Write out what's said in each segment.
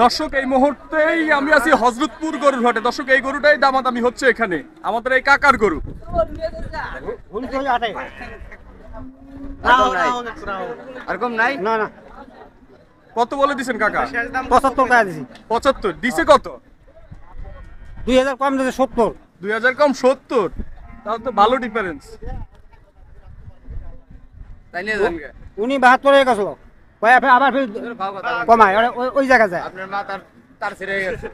দর্শক এই মুহূর্তেই আমি আছি হযরতপুর গরুর হাটে। দর্শক এই গরুটাই দামাদামি হচ্ছে এখানে, আমাদের এই কাকার গরু। আর কম নাই না না কত বলে দিছেন কাকা? 75 টাকা দিছি। 75 দিছে কত? 2000 কম দিছে 70। 2000 কম 70, তাহলে তো ভালো ডিফারেন্স। তাই নিয়ে যান গে। উনি 72 এ গেছিল কয় আবার ফির কমায় ওই জায়গা যায়। আপনার মা তার ছেড়ে গেছে।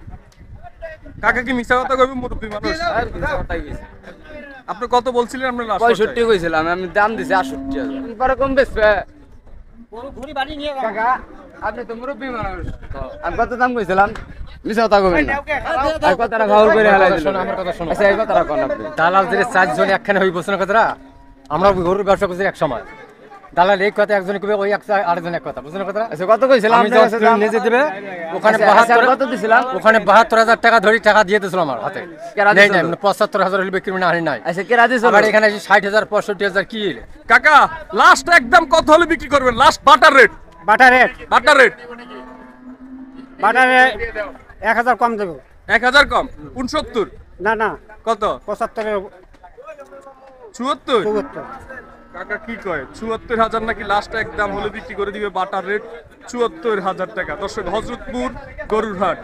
কাকা কি মিছা কথা কইবে? মুরব্বী মানুষ। আর কিছু কথাই কইছে। আপনি কত বলছিলেন? আপনার লাস্ট 65 কইছিলাম, আমি দাম দিছি 68,000। পরে কম বেচবে। ঘুরি বাড়ি নিয়ে কাকা আপনি তো মুরব্বী মানুষ। আমি কত দাম কইছিলাম? মিছা কথা কইবেন না। আর কথাটা ভালো করে হালাই দিল। আমার কথা শোনো। আচ্ছা এই কথাটা কোন আপনি? দালাল যে 4 জন একখানে হই বসে না কথাটা, আমরা গরুর ব্যবসা করছি এক সময়। দালাল এক কথা একজন কইবে, ওই আরেকজন এক কথা, বুঝছেন কথাটা? আচ্ছা কত কইছিলাম? আমি যখন তুমি নিজে দিবে ওখানে আচ্ছা, 72 কত দিছিলাম? ওখানে 72,000 টাকা ধরি টাকা দিয়ে দিছিল আমার হাতে। কেরা নেই দিছিল? নাই 75,000 হলে বিক্রি না হারি নাই। আচ্ছা কে রাজি ছিল? আবার এখানে 60,000 65,000 কি কাকা লাস্ট একদম কত হলে বিক্রি করবেন? লাস্ট বাটার রেট, বাটা রেট বাটার রেট। 1000 কম দেব। 1000 কম 69। না না কত? 75 এর 74? 74। কাকা কি কয় 74,000 নাকি লাস্ট একদম হলে বিক্রি করে দিবে, বাটার রেট 74,000 টাকা। দর্শক হযরতপুর গরুর হাট।